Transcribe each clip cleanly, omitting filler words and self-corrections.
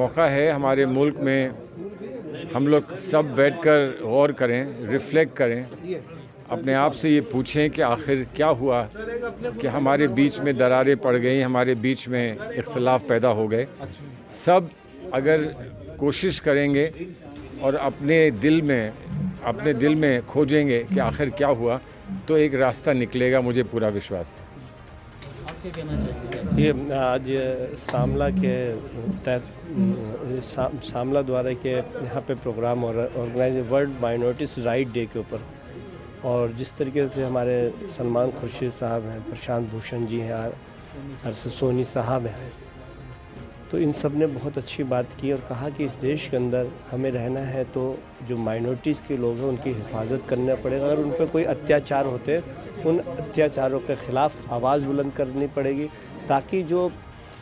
मौका है हमारे मुल्क में हम लोग सब बैठकर गौर करें, रिफ्लेक्ट करें, अपने आप से ये पूछें कि आखिर क्या हुआ कि हमारे बीच में दरारें पड़ गई, हमारे बीच में इख्तिलाफ पैदा हो गए। सब अगर कोशिश करेंगे और अपने दिल में खोजेंगे कि आखिर क्या हुआ, तो एक रास्ता निकलेगा, मुझे पूरा विश्वास है। आप क्या कहना चाहिए? ये आज सामला के तहत सामला द्वारा के यहाँ पे programme organise world minorities right day के ऊपर, और जिस तरीके से हमारे सलमान खुर्शीद साहब हैं, प्रशांत भूषण जी हैं, अरशद सोनी साहब हैं, तो इन सब ने बहुत अच्छी बात की और कहा कि इस देश के अंदर हमें रहना है तो जो माइनॉरिटीज़ के लोग हैं उनकी हिफाजत करना पड़ेगा। अगर उन पर कोई अत्याचार होते हैं उन अत्याचारों के ख़िलाफ़ आवाज़ बुलंद करनी पड़ेगी, ताकि जो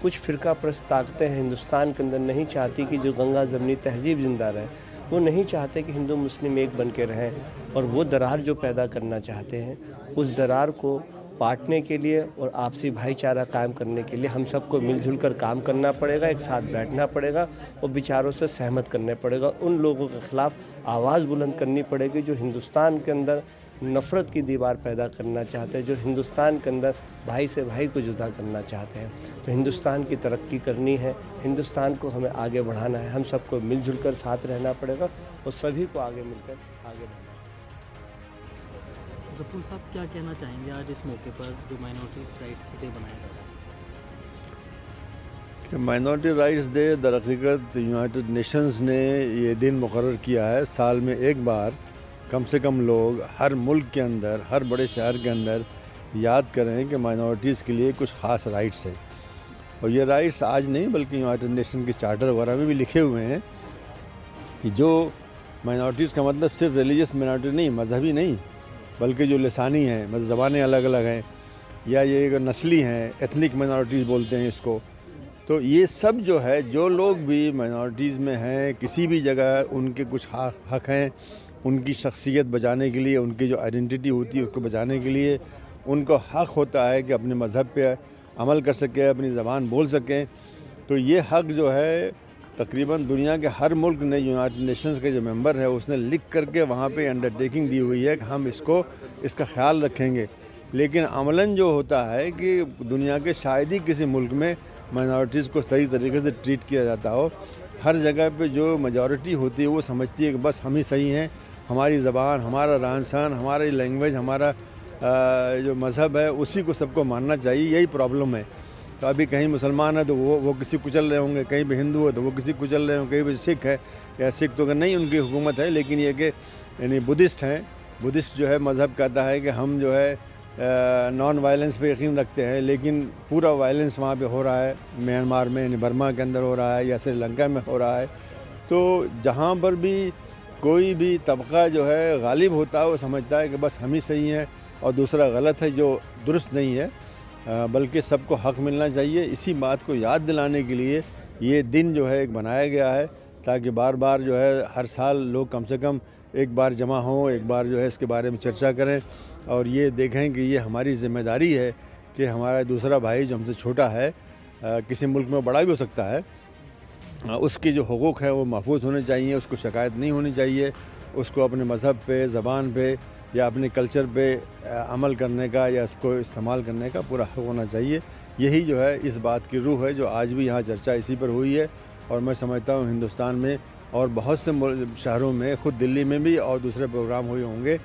कुछ फ़िरका परस्त ताकतें हैं हिंदुस्तान के अंदर नहीं चाहती कि जो गंगा ज़मनी तहज़ीब ज़िंदा रहे, वो नहीं चाहते कि हिंदू मुस्लिम एक बन के रहें, और वो दरार जो पैदा करना चाहते हैं उस दरार को बांटने के लिए और आपसी भाईचारा कायम करने के लिए हम सबको मिलजुल कर काम करना पड़ेगा, एक साथ बैठना पड़ेगा और विचारों से सहमत करने पड़ेगा। उन लोगों के ख़िलाफ़ आवाज़ बुलंद करनी पड़ेगी जो हिंदुस्तान के अंदर नफ़रत की दीवार पैदा करना चाहते हैं, जो हिंदुस्तान के अंदर भाई से भाई को जुदा करना चाहते हैं। तो हिंदुस्तान की तरक्की करनी है, हिंदुस्तान को हमें आगे बढ़ाना है, हम सबको मिलजुल कर साथ रहना पड़ेगा और सभी को आगे मिलकर आगे बढ़ाना। ज़फ़रुल साहब क्या कहना चाहेंगे आज इस मौके पर जो माइनॉरिटीज़ राइट्स डे बनाया जा रहा है? माइनॉरिटी राइट्स डे दर हकीकत यूनाइटेड नेशंस ने ये दिन मुकर्रर किया है। साल में एक बार कम से कम लोग हर मुल्क के अंदर, हर बड़े शहर के अंदर याद करें कि माइनॉरिटीज़ के लिए कुछ ख़ास राइट्स हैं। और ये राइट्स आज नहीं बल्कि यूनाइटेड नेशन के चार्टर वगैरह में भी लिखे हुए हैं कि जो माइनॉरिटीज़ का मतलब सिर्फ रिलीजियस माइनॉरिटी नहीं, मजहबी नहीं, बल्कि जो लसानी हैं, मतलब ज़बानें अलग अलग हैं, या ये नस्ली हैं, एथनिक माइनॉरिटीज़ बोलते हैं इसको। तो ये सब जो है, जो लोग भी माइनॉरिटीज़ में हैं किसी भी जगह, उनके कुछ हक़ हैं, उनकी शख्सियत बचाने के लिए, उनकी जो आइडेंटिटी होती है उसको बचाने के लिए उनको हक़ होता है कि अपने मज़हब पे अमल कर सकें, अपनी ज़बान बोल सकें। तो ये हक़ जो है तकरीबन दुनिया के हर मुल्क ने, यूनाइटेड नेशंस के जो मेंबर है उसने लिख करके वहाँ पे अंडरटेकिंग दी हुई है कि हम इसका ख्याल रखेंगे। लेकिन अमलन जो होता है कि दुनिया के शायद ही किसी मुल्क में माइनॉरिटीज़ को सही तरीके से ट्रीट किया जाता हो। हर जगह पे जो मेजॉरिटी होती है वो समझती है कि बस हम ही सही हैं, हमारी ज़बान, हमारा रहन सहन, हमारी लैंग्वेज, हमारा जो मज़हब है उसी को सबको मानना चाहिए। यही प्रॉब्लम है। तो अभी कहीं मुसलमान है तो वो किसी कुचल रहे होंगे, कहीं भी हिंदू है तो वो किसी कुचल रहे होंगे, कहीं भी सिख है, या सिख तो नहीं उनकी हुकूमत है, लेकिन ये कि यानी बुद्धिस्ट हैं, बुद्धिस्ट जो है मज़हब कहता है कि हम जो है नॉन वायलेंस पे यकीन रखते हैं, लेकिन पूरा वायलेंस वहाँ पे हो रहा है म्यांमार में, यानी बर्मा के अंदर हो रहा है या श्रीलंका में हो रहा है। तो जहाँ पर भी कोई भी तबका जो है गालिब होता है वो समझता है कि बस हम ही सही हैं और दूसरा गलत है, जो दुरुस्त नहीं है, बल्कि सबको हक़ मिलना चाहिए। इसी बात को याद दिलाने के लिए ये दिन जो है एक बनाया गया है, ताकि बार बार जो है हर साल लोग कम से कम एक बार जमा हों, एक बार जो है इसके बारे में चर्चा करें और ये देखें कि ये हमारी ज़िम्मेदारी है कि हमारा दूसरा भाई जो हमसे छोटा है, किसी मुल्क में बड़ा भी हो सकता है, उसके जो हुकूक़ हैं वो महफूज होने चाहिए, उसको शिकायत नहीं होनी चाहिए, उसको अपने मज़हब पे, ज़बान पे या अपने कल्चर पे अमल करने का या इसको इस्तेमाल करने का पूरा हक़ होना चाहिए। यही जो है इस बात की रूह है जो आज भी यहाँ चर्चा इसी पर हुई है। और मैं समझता हूँ हिंदुस्तान में और बहुत से शहरों में, ख़ुद दिल्ली में भी और दूसरे प्रोग्राम हुए होंगे,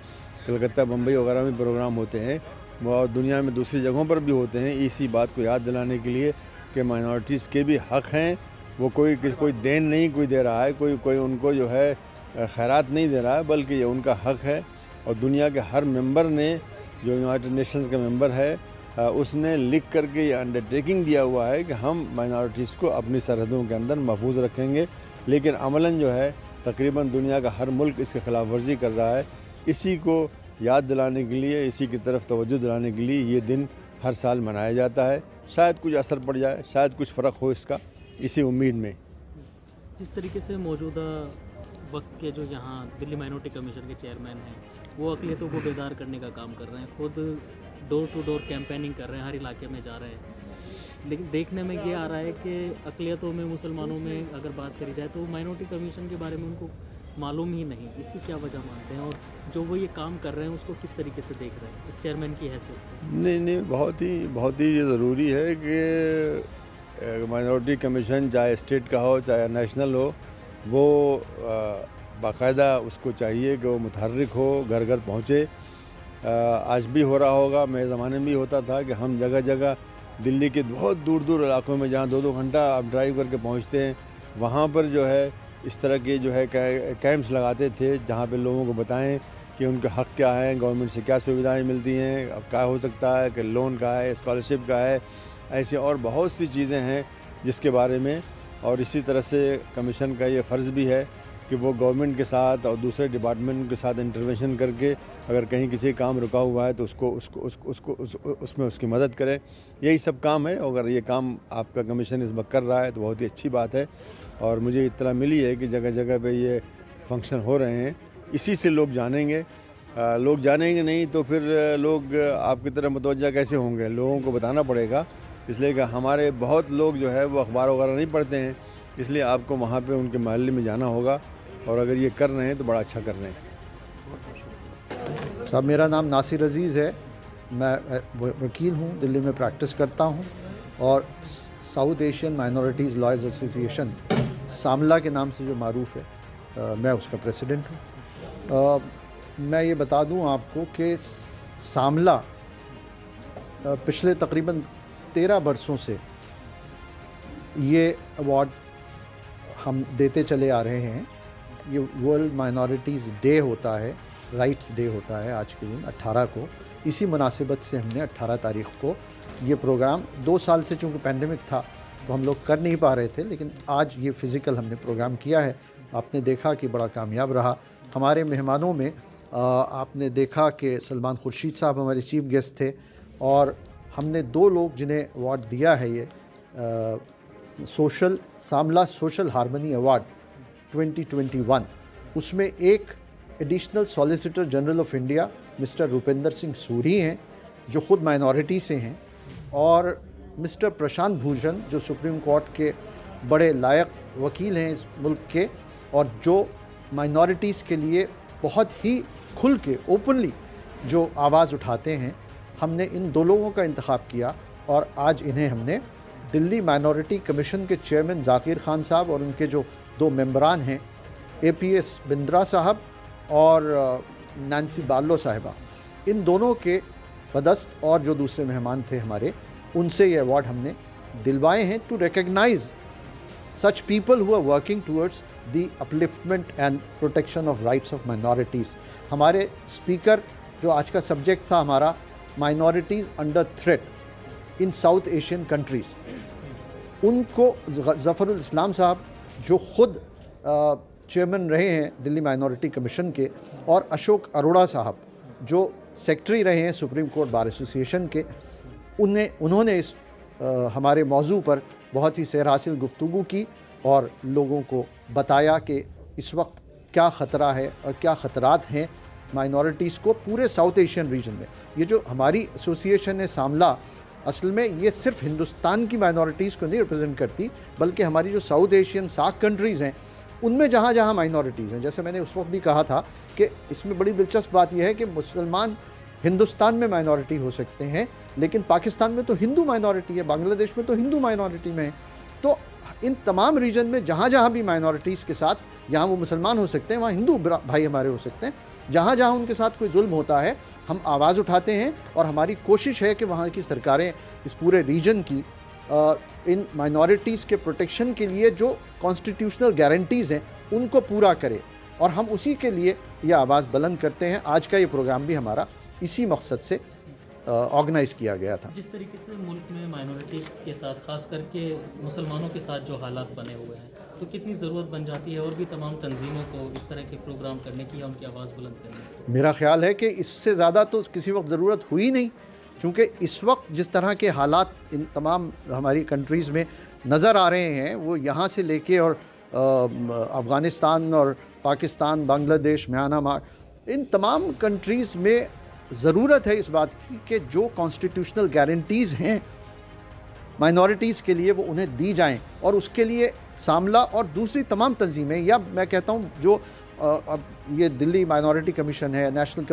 कलकत्ता, बम्बई वगैरह में प्रोग्राम होते हैं, और दुनिया में दूसरी जगहों पर भी होते हैं, इसी बात को याद दिलाने के लिए कि माइनॉरिटीज़ के भी हक़ हैं। वो कोई देन नहीं कोई दे रहा है, कोई उनको जो है खैरात नहीं दे रहा है, बल्कि ये उनका हक़ है। और दुनिया के हर मेंबर ने, जो यूनाइटेड नेशंस का मेंबर है, उसने लिख करके ये अंडरटेकिंग दिया हुआ है कि हम माइनॉरिटीज़ को अपनी सरहदों के अंदर महफूज रखेंगे। लेकिन अमलन जो है तकरीबन दुनिया का हर मुल्क इसके ख़िलाफ़ वर्जी कर रहा है। इसी को याद दिलाने के लिए, इसी की तरफ तवज्जो दिलाने के लिए ये दिन हर साल मनाया जाता है। शायद कुछ असर पड़ जाए, शायद कुछ फ़र्क हो इसका, इसी उम्मीद में। जिस तरीके से मौजूदा वक्त के जो यहाँ दिल्ली माइनॉरिटी कमीशन के चेयरमैन हैं, वो अक़लियतों को बेदार करने का काम कर रहे हैं, खुद डोर टू डोर कैंपेनिंग कर रहे हैं, हर इलाके में जा रहे हैं, लेकिन देखने में ये आ रहा है कि अक़लियतों में, मुसलमानों में अगर बात करी जाए तो माइनॉरिटी कमीशन के बारे में उनको मालूम ही नहीं। इसकी क्या वजह मानते हैं, और जो वो ये काम कर रहे हैं उसको किस तरीके से देख रहे हैं चेयरमैन की हैसियत? नहीं, बहुत ही ज़रूरी है कि माइनॉरिटी कमीशन चाहे स्टेट का हो चाहे नेशनल हो, वो बाकायदा उसको चाहिए कि वो मुतहर्रिक हो, घर घर पहुँचे। आज भी हो रहा होगा, मेरे ज़माने में भी होता था कि हम जगह जगह दिल्ली के बहुत दूर दूर इलाकों में जहाँ 2-2 घंटा आप ड्राइव करके पहुँचते हैं, वहाँ पर जो है इस तरह के जो है कैंप्स लगाते थे जहाँ पे लोगों को बताएं कि उनके हक़ क्या हैं, गवर्नमेंट से क्या सुविधाएं मिलती हैं, अब क्या हो सकता है कि लोन का है, स्कॉलरशिप का है, ऐसे और बहुत सी चीज़ें हैं जिसके बारे में। और इसी तरह से कमीशन का ये फ़र्ज़ भी है कि वो गवर्नमेंट के साथ और दूसरे डिपार्टमेंट के साथ इंटरवेंशन करके अगर कहीं किसी काम रुका हुआ है तो उसमें उसकी मदद करें। यही सब काम है। अगर ये काम आपका कमीशन इस वक्त कर रहा है तो बहुत ही अच्छी बात है। और मुझे इत्तला मिली है कि जगह जगह पे ये फंक्शन हो रहे हैं। इसी से लोग जानेंगे, लोग जानेंगे नहीं तो फिर लोग आपकी तरफ मुतवज्जा कैसे होंगे? लोगों को बताना पड़ेगा। इसलिए कि हमारे बहुत लोग जो है वो अखबार वगैरह नहीं पढ़ते हैं, इसलिए आपको वहाँ पे उनके महल्ले में जाना होगा। और अगर ये कर रहे हैं तो बड़ा अच्छा कर रहे हैं। साहब, मेरा नाम नासिर अज़ीज़ है, मैं वकील हूँ, दिल्ली में प्रैक्टिस करता हूँ और South Asian minorities lawyers association SAMLA के नाम से जो मारूफ़ है, मैं उसका प्रेसिडेंट हूँ। मैं ये बता दूँ आपको कि सामला पिछले तकरीबन 13 बरसों से ये अवार्ड हम देते चले आ रहे हैं। ये वर्ल्ड माइनॉरिटीज़ डे होता है, राइट्स डे होता है आज के दिन 18 को। इसी मुनासिबत से हमने 18 तारीख़ को ये प्रोग्राम, 2 साल से चूँकि पैंडमिक था तो हम लोग कर नहीं पा रहे थे, लेकिन आज ये फ़िज़िकल हमने प्रोग्राम किया है। आपने देखा कि बड़ा कामयाब रहा। हमारे मेहमानों में आपने देखा कि सलमान खुर्शीद साहब हमारे चीफ गेस्ट थे, और हमने 2 लोग जिन्हें अवार्ड दिया है, ये सामला सोशल हारमनी अवार्ड 2021, उसमें एक additional solicitor general of India mister Rupendra Singh Suri हैं जो ख़ुद माइनॉरिटी से हैं, और मिस्टर प्रशांत भूषण जो सुप्रीम कोर्ट के बड़े लायक वकील हैं इस मुल्क के, और जो माइनॉरिटीज़ के लिए बहुत ही खुल के ओपनली जो आवाज़ उठाते हैं। हमने इन 2 लोगों का इंतखाब किया और आज इन्हें हमने दिल्ली माइनॉरिटी कमीशन के चेयरमैन ज़ाकिर ख़ान साहब और उनके जो 2 मेंबरान हैं, APS बिंद्रा साहब और नैन्सी बार्लो साहिबा, इन दोनों के बदस्त और जो दूसरे मेहमान थे हमारे, उनसे ये अवार्ड हमने दिलवाए हैं to recognise such people who are working towards the upliftment and protection of rights of minorities। हमारे स्पीकर जो आज का सब्जेक्ट था हमारा, minorities under threat in South Asian countries, उनको ज़फ़रुल इस्लाम साहब जो ख़ुद चेयरमैन रहे हैं दिल्ली माइनॉरिटी कमीशन के, और अशोक अरोड़ा साहब जो सेक्रेटरी रहे हैं सुप्रीम कोर्ट बार एसोसिएशन के, उन्होंने इस हमारे मौजू पर बहुत ही सैर हासिल गुफ्तगू की और लोगों को बताया कि इस वक्त क्या ख़तरा है और क्या ख़तरात हैं माइनॉरिटीज़ को पूरे साउथ एशियन रीजन में। ये जो हमारी एसोसिएशन है सामला, असल में ये सिर्फ हिंदुस्तान की माइनॉरिटीज़ को नहीं रिप्रेजेंट करती, बल्कि हमारी जो साउथ एशियन सार्क कंट्रीज़ हैं उनमें जहाँ जहाँ माइनॉरिटीज़ हैं, जैसे मैंने उस वक्त भी कहा था कि इसमें बड़ी दिलचस्प बात यह है कि मुसलमान हिंदुस्तान में माइनॉरिटी हो सकते हैं, लेकिन पाकिस्तान में तो हिंदू माइनॉरिटी है, बांग्लादेश में तो हिंदू माइनॉरिटी में है। तो इन तमाम रीजन में जहाँ जहाँ भी माइनॉरिटीज़ के साथ, यहाँ वो मुसलमान हो सकते हैं, वहाँ हिंदू भाई हमारे हो सकते हैं, जहाँ जहाँ उनके साथ कोई जुल्म होता है हम आवाज़ उठाते हैं। और हमारी कोशिश है कि वहाँ की सरकारें इस पूरे रीजन की इन माइनॉरिटीज़ के प्रोटेक्शन के लिए जो कॉन्स्टिट्यूशनल गारंटीज़ हैं उनको पूरा करें, और हम उसी के लिए ये आवाज़ बुलंद करते हैं। आज का ये प्रोग्राम भी हमारा इसी मकसद से ऑर्गेनाइज़ किया गया था। जिस तरीके से मुल्क में माइनॉरिटी के साथ, ख़ास करके मुसलमानों के साथ जो हालात बने हुए हैं, तो कितनी ज़रूरत बन जाती है और भी तमाम तंजीमों को इस तरह के प्रोग्राम करने की, उनकी आवाज़ बुलंद करने की? मेरा ख्याल है कि इससे ज़्यादा तो किसी वक्त ज़रूरत हुई नहीं, क्योंकि इस वक्त जिस तरह के हालात इन तमाम हमारी कंट्रीज़ में नज़र आ रहे हैं, वो यहाँ से लेके और अफ़गानिस्तान और पाकिस्तान, बांग्लादेश, म्यांमार, इन तमाम कंट्रीज़ में ज़रूरत है इस बात की कि जो कॉन्स्टिट्यूशनल गारंटीज़ हैं माइनॉरिटीज़ के लिए वो उन्हें दी जाएं, और उसके लिए सामला और दूसरी तमाम तंजीमें, या मैं कहता हूँ जो अब ये दिल्ली माइनॉरिटी कमीशन है, नेशनल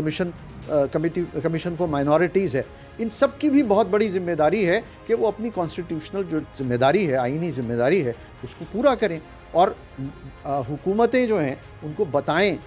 कमीशन फॉर माइनॉरिटीज़ है, इन सब की भी बहुत बड़ी जिम्मेदारी है कि वो अपनी कॉन्स्टिट्यूशनल जो जिम्मेदारी है, आईनी जिम्मेदारी है, उसको पूरा करें। और हुकूमतें जो हैं उनको बताएं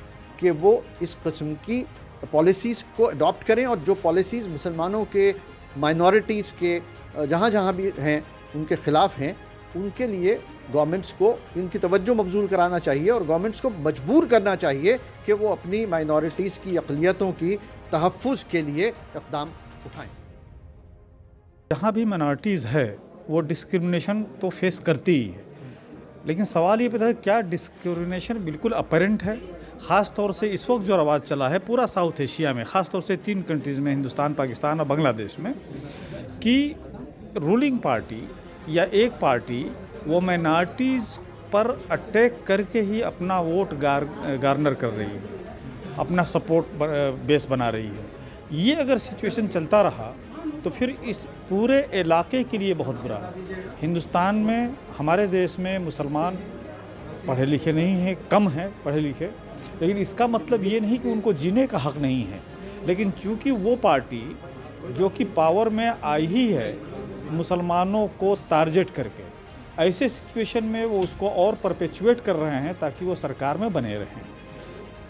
कि वो इस किस्म की पॉलिसीज़ को अडॉप्ट करें, और जो पॉलिसीज़ मुसलमानों के, माइनॉरिटीज़ के जहाँ जहाँ भी हैं उनके ख़िलाफ़ हैं, उनके लिए गवर्नमेंट्स को इनकी तवज्जो मबजूल कराना चाहिए, और गवर्नमेंट्स को मजबूर करना चाहिए कि वो अपनी माइनॉरिटीज़ की अक़लियतों की तहफ़्फ़ुज़ के लिए इक़दाम उठाएँ। जहाँ भी माइनॉरिटीज़ है वो डिस्क्रिमिनेशन तो फेस करती ही है, लेकिन सवाल ये पैदा है क्या डिस्क्रिमिनेशन बिल्कुल अपरेंट है। ख़ास तौर से इस वक्त जो रवाज चला है पूरा साउथ एशिया में, ख़ास तौर से 3 कंट्रीज़ में, हिंदुस्तान, पाकिस्तान और बांग्लादेश में, कि रूलिंग पार्टी या एक पार्टी वो माइनॉरिटीज़ पर अटैक करके ही अपना वोट गार्नर कर रही है, अपना सपोर्ट बेस बना रही है। ये अगर सिचुएशन चलता रहा तो फिर इस पूरे इलाके के लिए बहुत बुरा है। हिंदुस्तान में, हमारे देश में मुसलमान पढ़े लिखे नहीं हैं, कम हैं पढ़े लिखे, लेकिन इसका मतलब ये नहीं कि उनको जीने का हक़ नहीं है। लेकिन चूँकि वो पार्टी जो कि पावर में आई ही है मुसलमानों को टारगेट करके, ऐसे सिचुएशन में वो उसको और परपेचुएट कर रहे हैं ताकि वो सरकार में बने रहें।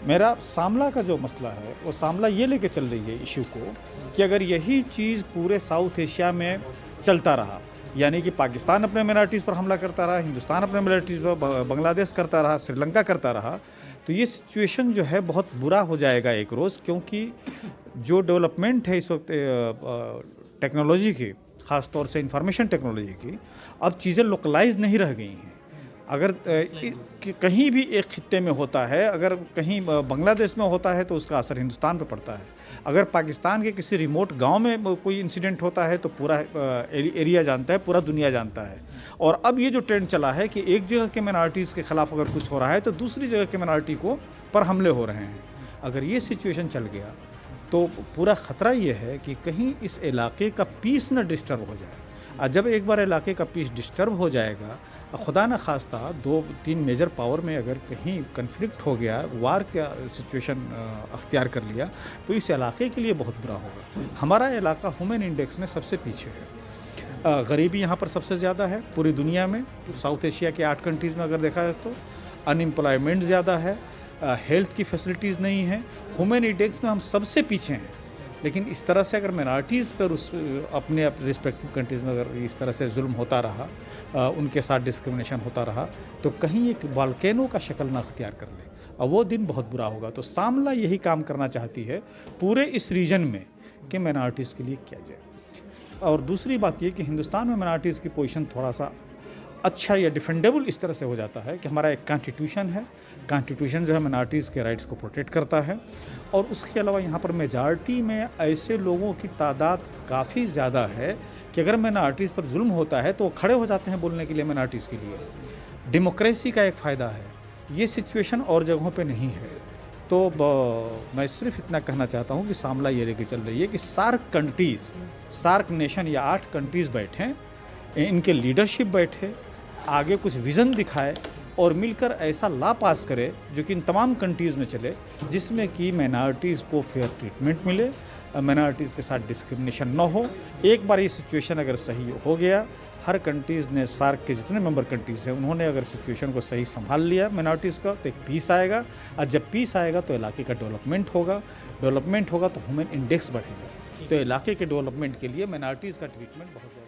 मेरा सामला का जो मसला है वो सामला ये लेके चल रही है इशू को कि अगर यही चीज़ पूरे साउथ एशिया में चलता रहा, यानी कि पाकिस्तान अपने माइनॉरिटीज़ पर हमला करता रहा, हिंदुस्तान अपने माइनॉरिटीज़ पर, बांग्लादेश करता रहा, श्रीलंका करता रहा, तो ये सिचुएशन जो है बहुत बुरा हो जाएगा एक रोज़। क्योंकि जो डेवलपमेंट है इस वक्त टेक्नोलॉजी की, ख़ास तौर से इंफॉर्मेशन टेक्नोलॉजी की, अब चीज़ें लोकलाइज नहीं रह गई हैं। अगर कहीं भी एक खित्ते में होता है, अगर कहीं बांग्लादेश में होता है तो उसका असर हिंदुस्तान पर पड़ता है। अगर पाकिस्तान के किसी रिमोट गांव में कोई इंसिडेंट होता है तो पूरा एरिया जानता है, पूरा दुनिया जानता है। और अब ये जो ट्रेंड चला है कि एक जगह के माइनॉरिटीज़ के ख़िलाफ़ अगर कुछ हो रहा है तो दूसरी जगह के माइनॉरिटी को पर हमले हो रहे हैं। अगर ये सिचुएशन चल गया तो पूरा ख़तरा ये है कि कहीं इस इलाके का पीस न डिस्टर्ब हो जाए। और जब एक बार इलाके का पीस डिस्टर्ब हो जाएगा, खुदा न खास्ता 2-3 मेजर पावर में अगर कहीं कन्फ्लिक्ट हो गया, वार का सिचुएशन अख्तियार कर लिया, तो इस इलाके के लिए बहुत बुरा होगा। हमारा इलाका ह्यूमन इंडेक्स में सबसे पीछे है, गरीबी यहाँ पर सबसे ज़्यादा है पूरी दुनिया में। साउथ एशिया के 8 कंट्रीज़ में अगर देखा जाए तो अनएम्प्लॉयमेंट ज़्यादा है, हेल्थ की फैसिलिटीज़ नहीं है, ह्यूमन इंडेक्स में हम सबसे पीछे हैं। लेकिन इस तरह से अगर माइनॉरिटीज़ पर अपने रिस्पेक्टिव कंट्रीज़ में अगर इस तरह से जुल्म होता रहा, उनके साथ डिस्क्रिमिनेशन होता रहा, तो कहीं एक वोल्केनो का शक्ल ना अख्तियार कर ले, और वो दिन बहुत बुरा होगा। तो सामला यही काम करना चाहती है पूरे इस रीजन में कि माइनॉरिटीज़ के लिए किया जाए। और दूसरी बात ये कि हिंदुस्तान में माइनॉरिटीज़ की पोजीशन थोड़ा सा अच्छा या डिफेंडेबल इस तरह से हो जाता है कि हमारा एक कॉन्स्टिट्यूशन है, कॉन्स्टिट्यूशन जो है माइनॉरिटीज़ के राइट्स को प्रोटेक्ट करता है। और उसके अलावा यहाँ पर मेजॉरिटी में ऐसे लोगों की तादाद काफ़ी ज़्यादा है कि अगर माइनॉरिटीज़ पर जुल्म होता है तो वो खड़े हो जाते हैं बोलने के लिए माइनॉरिटीज़ के लिए। डेमोक्रेसी का एक फ़ायदा है, ये सिचुएशन और जगहों पे नहीं है। तो मैं सिर्फ इतना कहना चाहता हूँ कि सामला ये लेके चल रही है कि सार्क नेशन या 8 कंट्रीज़ बैठें, इनके लीडरशिप बैठे, आगे कुछ विज़न दिखाए और मिलकर ऐसा लॉ पास करे जो कि इन तमाम कंट्रीज़ में चले, जिसमें कि माइनॉरिटीज़ को फेयर ट्रीटमेंट मिले, माइनॉरिटीज़ के साथ डिस्क्रिमिनेशन न हो। एक बार ये सिचुएशन अगर सही हो गया, हर कंट्रीज़ ने, सार्क के जितने मेंबर कंट्रीज़ हैं, उन्होंने अगर सिचुएशन को सही संभाल लिया माइनॉरिटीज़ का, तो एक पीस आएगा। और जब पीस आएगा तो इलाके का डेवलपमेंट होगा तो ह्यूमन इंडेक्स बढ़ेगा। तो इलाके के डेवलपमेंट के लिए माइनॉरिटीज़ का ट्रीटमेंट बहुत ज़्यादा